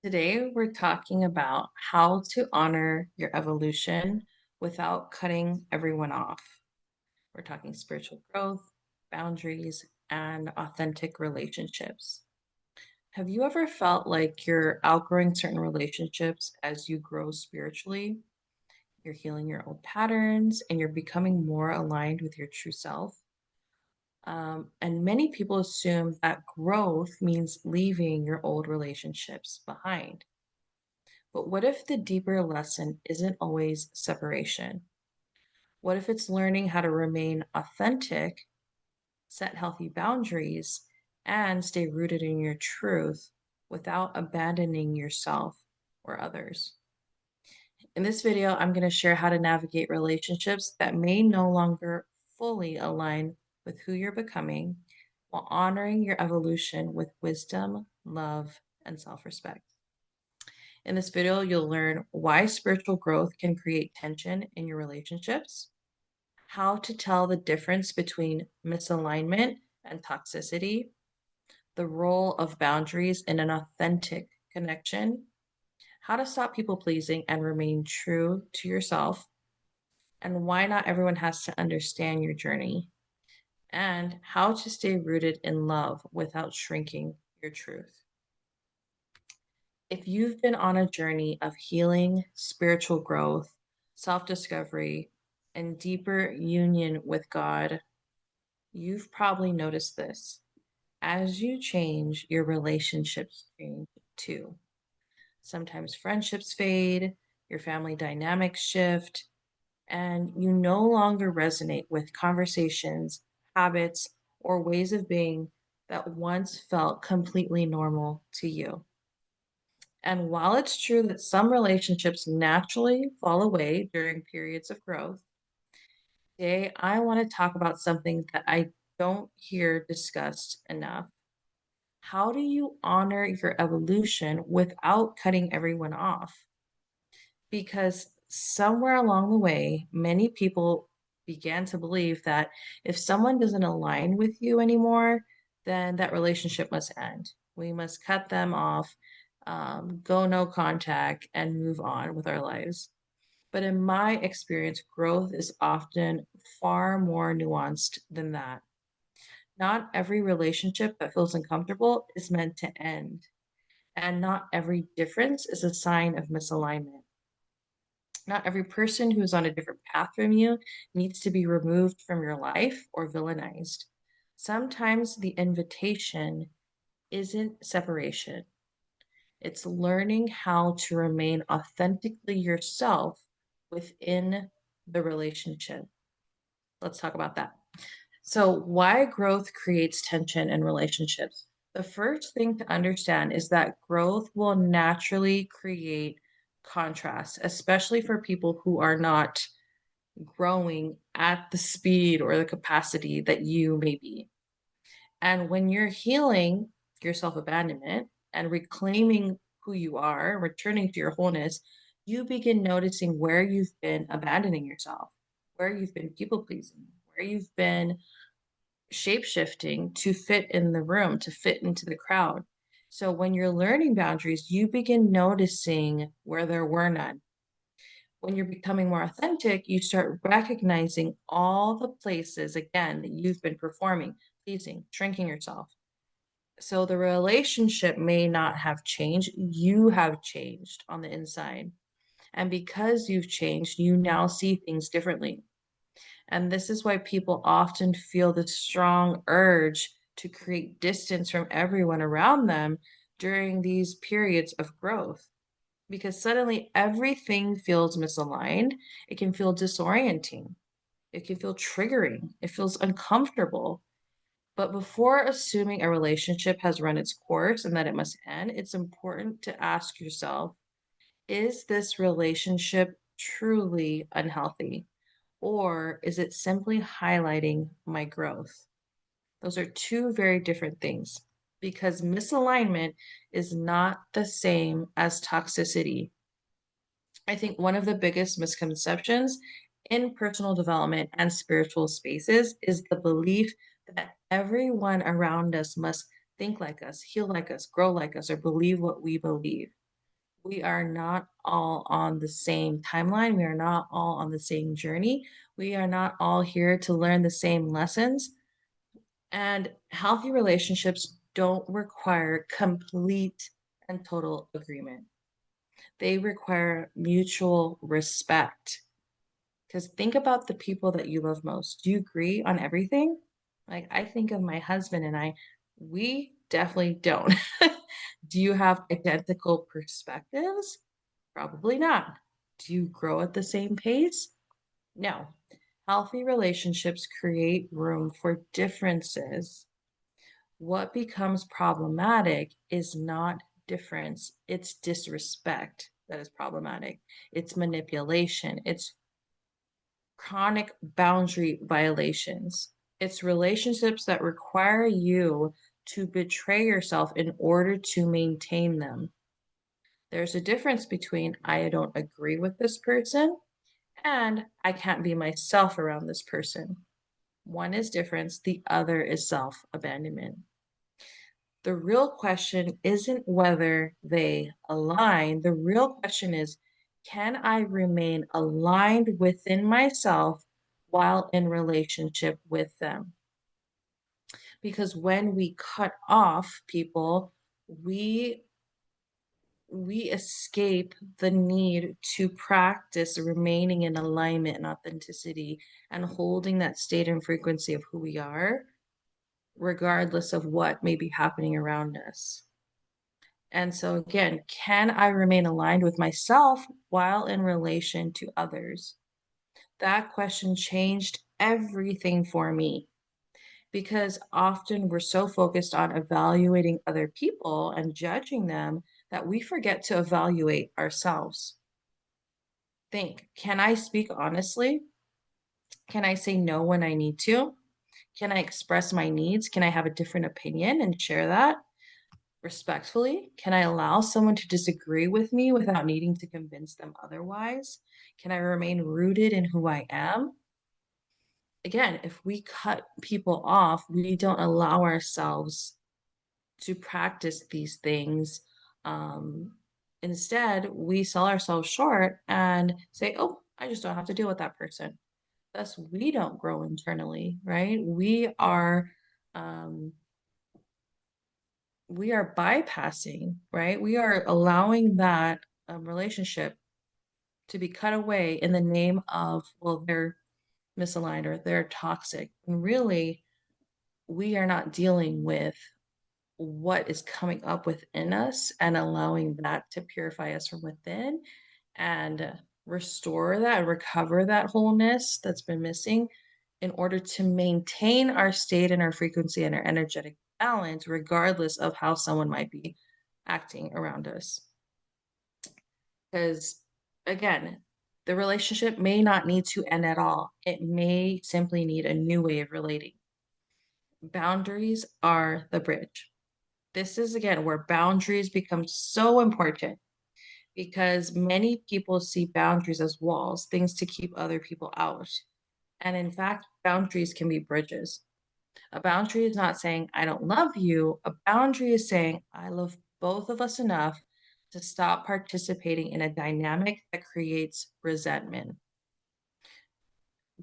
Today, we're talking about how to honor your evolution without cutting everyone off. We're talking spiritual growth, boundaries, and authentic relationships. Have you ever felt like you're outgrowing certain relationships as you grow spiritually? You're healing your old patterns and you're becoming more aligned with your true self. And many people assume that growth means leaving your old relationships behind. But what if the deeper lesson isn't always separation? What if it's learning how to remain authentic, set healthy boundaries, and stay rooted in your truth without abandoning yourself or others? In this video, I'm going to share how to navigate relationships that may no longer fully align with who you're becoming while honoring your evolution with wisdom, love, and self respect. In this video, you'll learn why spiritual growth can create tension in your relationships, how to tell the difference between misalignment and toxicity, the role of boundaries in an authentic connection, how to stop people pleasing and remain true to yourself, and why not everyone has to understand your journey, and how to stay rooted in love without shrinking your truth. If you've been on a journey of healing, spiritual growth, self discovery, and deeper union with God, you've probably noticed this. As you change, your relationships change too. Sometimes friendships fade, your family dynamics shift, and you no longer resonate with conversations, habits, or ways of being that once felt completely normal to you. And while it's true that some relationships naturally fall away during periods of growth, today I want to talk about something that I don't hear discussed enough. How do you honor your evolution without cutting everyone off? Because somewhere along the way, many people began to believe that if someone doesn't align with you anymore, then that relationship must end. We must cut them off, go no contact, and move on with our lives. But in my experience, growth is often far more nuanced than that. Not every relationship that feels uncomfortable is meant to end, and not every difference is a sign of misalignment. Not every person who's on a different path from you needs to be removed from your life or villainized. Sometimes the invitation isn't separation, it's learning how to remain authentically yourself within the relationship. Let's talk about that. So, why growth creates tension in relationships? The first thing to understand is that growth will naturally create contrast, especially for people who are not growing at the speed or the capacity that you may be. And when you're healing your self abandonment and reclaiming who you are, returning to your wholeness, you begin noticing where you've been abandoning yourself, where you've been people pleasing, where you've been shape shifting to fit in the room, to fit into the crowd. So when you're learning boundaries, you begin noticing where there were none. When you're becoming more authentic, you start recognizing all the places, again, that you've been performing, pleasing, shrinking yourself. So the relationship may not have changed. You have changed on the inside. And because you've changed, you now see things differently. And this is why people often feel the strong urge to create distance from everyone around them during these periods of growth. Because suddenly everything feels misaligned. It can feel disorienting. It can feel triggering. It feels uncomfortable. But before assuming a relationship has run its course and that it must end, it's important to ask yourself, is this relationship truly unhealthy? Or is it simply highlighting my growth? Those are two very different things because misalignment is not the same as toxicity. I think one of the biggest misconceptions in personal development and spiritual spaces is the belief that everyone around us must think like us, heal like us, grow like us, or believe what we believe. We are not all on the same timeline. We are not all on the same journey. We are not all here to learn the same lessons. And healthy relationships don't require complete and total agreement. They require mutual respect. Because think about the people that you love most. Do you agree on everything? Like, I think of my husband and we definitely don't. Do you have identical perspectives? Probably not. Do you grow at the same pace? No. Healthy relationships create room for differences. What becomes problematic is not difference, it's disrespect that is problematic. It's manipulation, it's chronic boundary violations. It's relationships that require you to betray yourself in order to maintain them. There's a difference between I don't agree with this person and I can't be myself around this person. One is difference, the other is self abandonment. The real question isn't whether they align. The real question is, can I remain aligned within myself while in relationship with them? Because when we cut off people, we we escape the need to practice remaining in alignment and authenticity and holding that state and frequency of who we are, regardless of what may be happening around us. And so, again, can I remain aligned with myself while in relation to others? That question changed everything for me because often we're so focused on evaluating other people and judging them that we forget to evaluate ourselves. Think, can I speak honestly? Can I say no when I need to? Can I express my needs? Can I have a different opinion and share that respectfully? Can I allow someone to disagree with me without needing to convince them otherwise? Can I remain rooted in who I am? Again, if we cut people off, we don't allow ourselves to practice these things. Um, Instead, we sell ourselves short and say, oh, I just don't have to deal with that person. Thus, we don't grow internally, right? Um, we are bypassing, right? We are allowing that relationship to be cut away in the name of, well, they're misaligned or they're toxic. And really, we are not dealing with what is coming up within us and allowing that to purify us from within and restore that, recover that wholeness that's been missing in order to maintain our state and our frequency and our energetic balance, regardless of how someone might be acting around us. Because again, the relationship may not need to end at all. It may simply need a new way of relating. Boundaries are the bridge. This is again where boundaries become so important because many people see boundaries as walls, things to keep other people out. And in fact, boundaries can be bridges. A boundary is not saying, I don't love you. A boundary is saying, I love both of us enough to stop participating in a dynamic that creates resentment.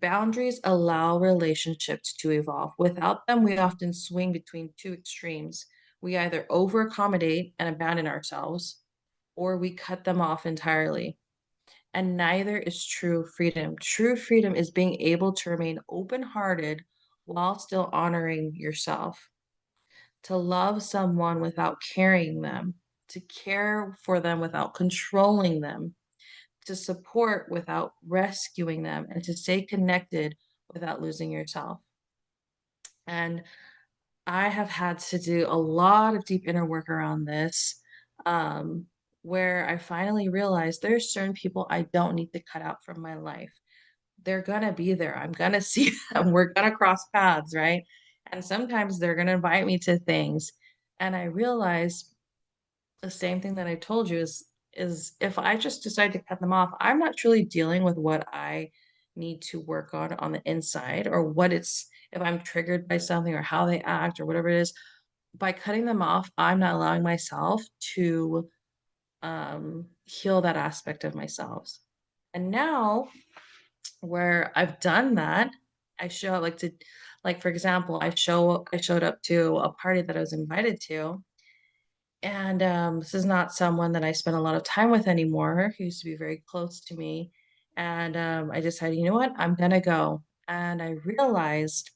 Boundaries allow relationships to evolve. Without them, we often swing between two extremes. We either over accommodate and abandon ourselves, or we cut them off entirely. And neither is true freedom. True freedom is being able to remain open hearted while still honoring yourself, to love someone without carrying them, to care for them without controlling them, to support without rescuing them, and to stay connected without losing yourself. And I have had to do a lot of deep inner work around this, um, where I finally realized there's certain people I don't need to cut out from my life. They're gonna be there. I'm gonna see them. We're gonna cross paths, right? And sometimes they're gonna invite me to things. And I realized the same thing that I told you is if I just decide to cut them off, I'm not truly dealing with what I need to work on the inside or what it's if I'm triggered by something or how they act or whatever it is. By cutting them off, I'm not allowing myself to heal that aspect of myself. And now, where I've done that, I show up like for example, I showed up to a party that I was invited to, and this is not someone that I spend a lot of time with anymore, who used to be very close to me. And I decided, you know what, I'm gonna go. And I realized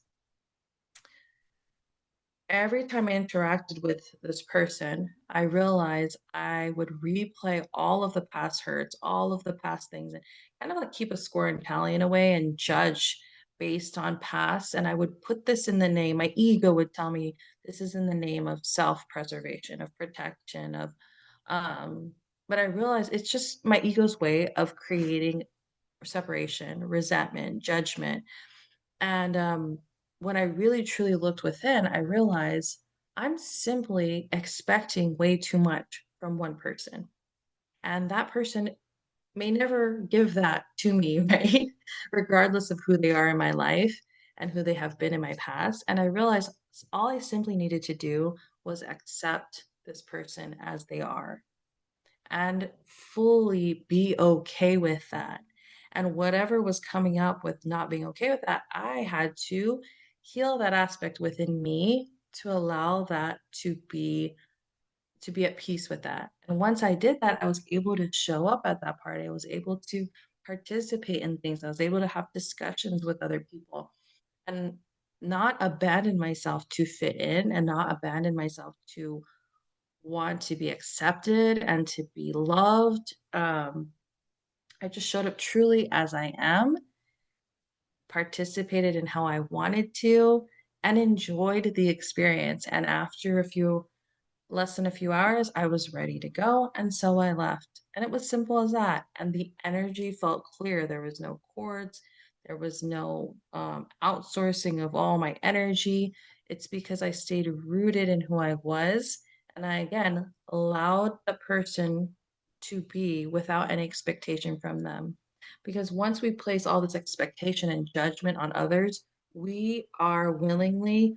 every time I interacted with this person, I realized I would replay all of the past hurts, all of the past things, and kind of like keep a score and tally in a way and judge based on past. And I would put this in the name, my ego would tell me this is in the name of self-preservation, of protection, of, um, but I realized it's just my ego's way of creating separation, resentment, judgment. And when I really truly looked within, I realized I'm simply expecting way too much from one person. And that person may never give that to me, right? Regardless of who they are in my life and who they have been in my past. And I realized all I simply needed to do was accept this person as they are and fully be okay with that. And whatever was coming up with not being okay with that, I had to heal that aspect within me to allow that to be at peace with that. And once I did that, I was able to show up at that party. I was able to participate in things. I was able to have discussions with other people and not abandon myself to fit in and not abandon myself to want to be accepted and to be loved. I just showed up truly as I am, participated in how I wanted to, and enjoyed the experience. And after less than a few hours, I was ready to go. And so I left. And it was simple as that. And the energy felt clear. There was no cords, there was no outsourcing of all my energy. It's because I stayed rooted in who I was. And I, again, allowed the person to be without any expectation from them. Because once we place all this expectation and judgment on others, we are willingly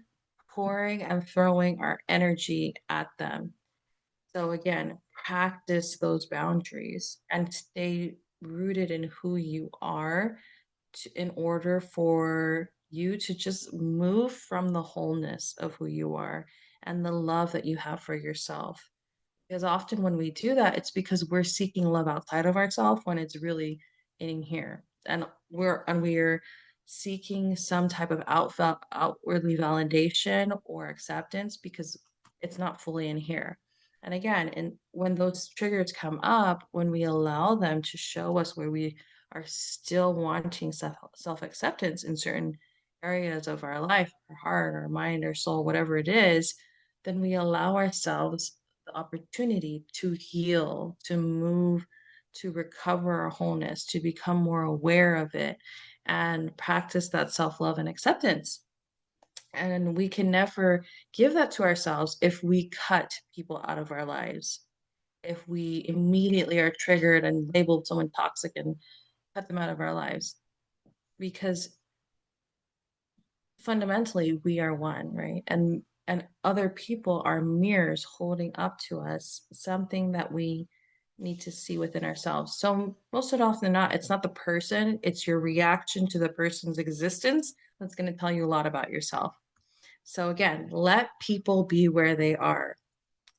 pouring and throwing our energy at them. So again, practice those boundaries and stay rooted in who you are in order for you to just move from the wholeness of who you are and the love that you have for yourself. Because often when we do that, it's because we're seeking love outside of ourselves when it's really in here. And we're seeking some type of outwardly validation or acceptance because it's not fully in here. And again, and when those triggers come up, when we allow them to show us where we are still wanting self-acceptance in certain areas of our life, our heart, our mind, our soul, whatever it is, then we allow ourselves the opportunity to heal, to move, to recover our wholeness, to become more aware of it, and practice that self love and acceptance. And we can never give that to ourselves if we cut people out of our lives. If we immediately are triggered and labeled someone toxic and cut them out of our lives, because fundamentally we are one, right? And other people are mirrors holding up to us something that we need to see within ourselves. So most of it often than not, it's not the person, it's your reaction to the person's existence that's going to tell you a lot about yourself. So again, let people be where they are.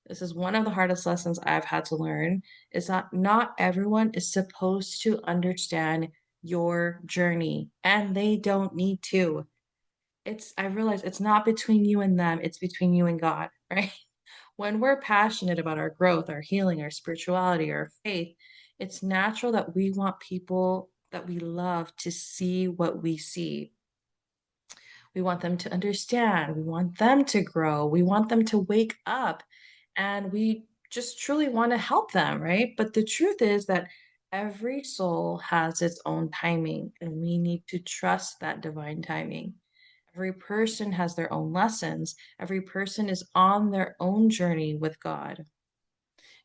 This is one of the hardest lessons I've had to learn, is that not everyone is supposed to understand your journey, and they don't need to. I realize it's not between you and them, it's between you and God, right? When we're passionate about our growth, our healing, our spirituality, our faith, it's natural that we want people that we love to see what we see. We want them to understand, we want them to grow, we want them to wake up, and we just truly want to help them, right? But the truth is that every soul has its own timing, and we need to trust that divine timing. Every person has their own lessons. Every person is on their own journey with God.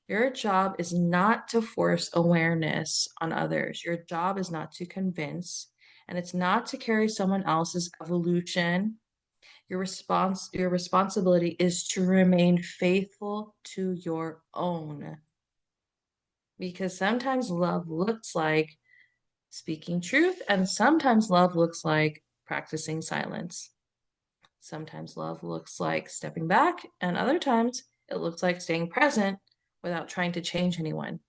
Your job is not to force awareness on others. Your job is not to convince, and it's not to carry someone else's evolution. Your responsibility is to remain faithful to your own. because sometimes love looks like speaking truth, and sometimes love looks like practicing silence. Sometimes love looks like stepping back, and other times it looks like staying present without trying to change anyone.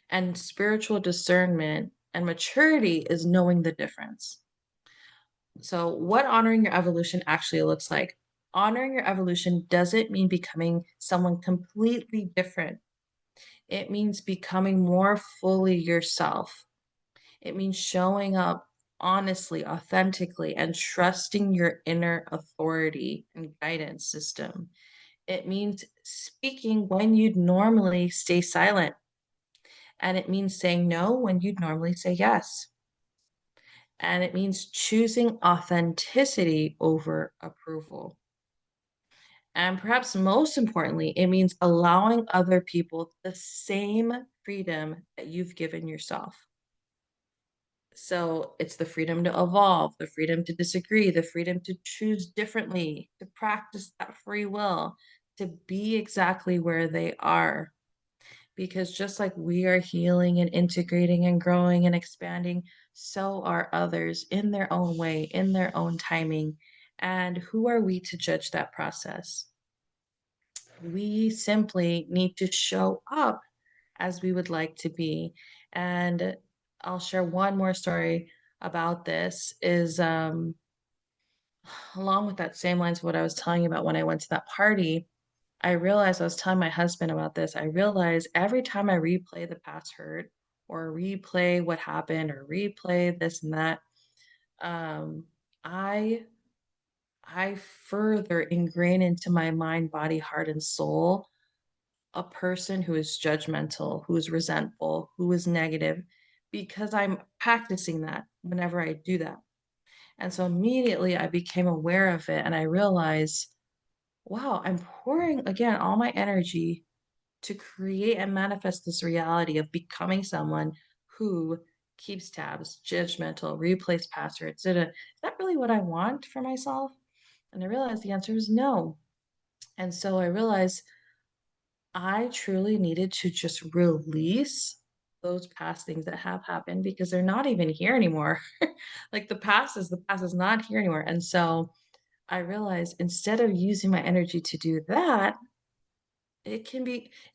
And spiritual discernment and maturity is knowing the difference. So, what honoring your evolution actually looks like? Honoring your evolution doesn't mean becoming someone completely different. It means becoming more fully yourself. It means showing up honestly, authentically, and trusting your inner authority and guidance system. It means speaking when you'd normally stay silent. And it means saying no when you'd normally say yes. And it means choosing authenticity over approval. And perhaps most importantly, it means allowing other people the same freedom that you've given yourself. So it's the freedom to evolve, the freedom to disagree, the freedom to choose differently, to practice that free will, to be exactly where they are. Because just like we are healing and integrating and growing and expanding, so are others in their own way, in their own timing. And who are we to judge that process? We simply need to show up as we would like to be. And I'll share one more story about this is along with that same lines of what I was telling you about when I went to that party. I realized I was telling my husband about this. I realized every time I replay the past hurt or replay what happened or replay this and that, um, I I further ingrain into my mind, body, heart, and soul a person who is judgmental, who is resentful, who is negative, because I'm practicing that whenever I do that. And so immediately I became aware of it and I realized, wow, I'm pouring again all my energy to create and manifest this reality of becoming someone who keeps tabs, judgmental, replays passwords. Is that really what I want for myself? And I realized the answer is no. And so I realized I truly needed to just release those past things that have happened because they're not even here anymore. Like the past is not here anymore. And so I realized instead of using my energy to do that, it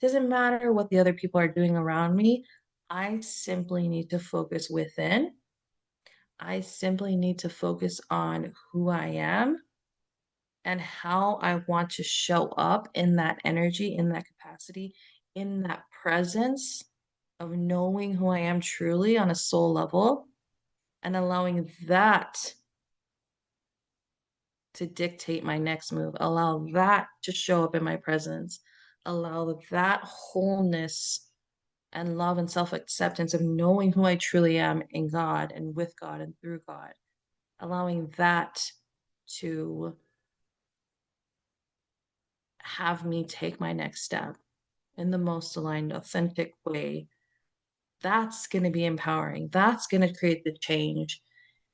doesn't matter what the other people are doing around me. I simply need to focus within. I simply need to focus on who I am and how I want to show up in that energy, in that capacity, in that presence of knowing who I am truly on a soul level and allowing that to dictate my next move, allow that to show up in my presence, allow that wholeness and love and self acceptance of knowing who I truly am in God and with God and through God, allowing that to have me take my next step in the most aligned, authentic way. That's going to be empowering. That's going to create the change.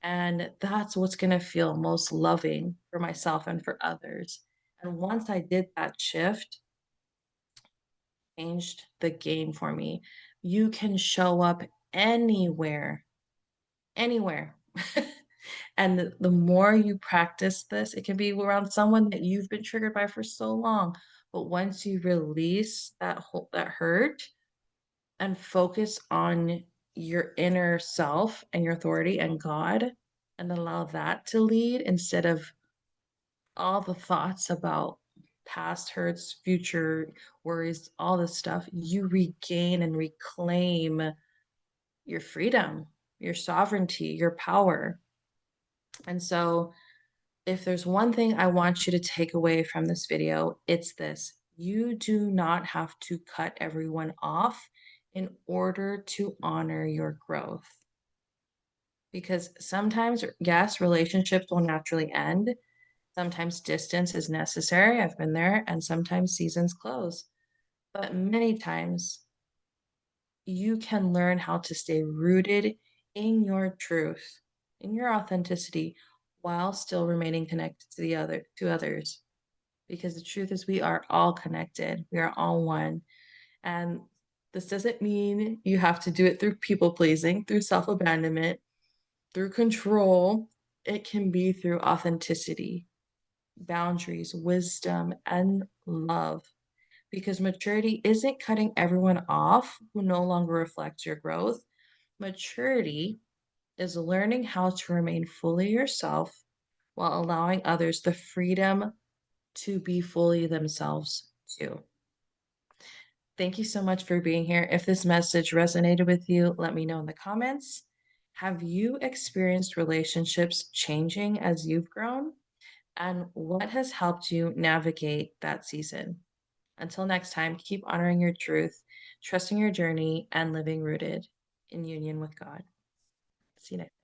And that's what's going to feel most loving for myself and for others. And once I did that shift, changed the game for me. You can show up anywhere, anywhere. And the more you practice this, it can be around someone that you've been triggered by for so long. But once you release that hurt and focus on your inner self and your authority and God and allow that to lead instead of all the thoughts about past hurts, future worries, all this stuff, you regain and reclaim your freedom, your sovereignty, your power. And so, if there's one thing I want you to take away from this video, it's this. You do not have to cut everyone off in order to honor your growth. Because sometimes, yes, relationships will naturally end. Sometimes distance is necessary. I've been there. And sometimes seasons close. But many times you can learn how to stay rooted in your truth, in your authenticity, while still remaining connected to others. Because the truth is we are all connected. We are all one. And This doesn't mean you have to do it through people pleasing, through self abandonment, through control. It can be through authenticity, boundaries, wisdom, and love. Because maturity isn't cutting everyone off who no longer reflects your growth. Maturity is learning how to remain fully yourself while allowing others the freedom to be fully themselves too. Thank you so much for being here. If this message resonated with you, let me know in the comments. Have you experienced relationships changing as you've grown? And what has helped you navigate that season? Until next time, keep honoring your truth, trusting your journey, and living rooted in union with God. See you next.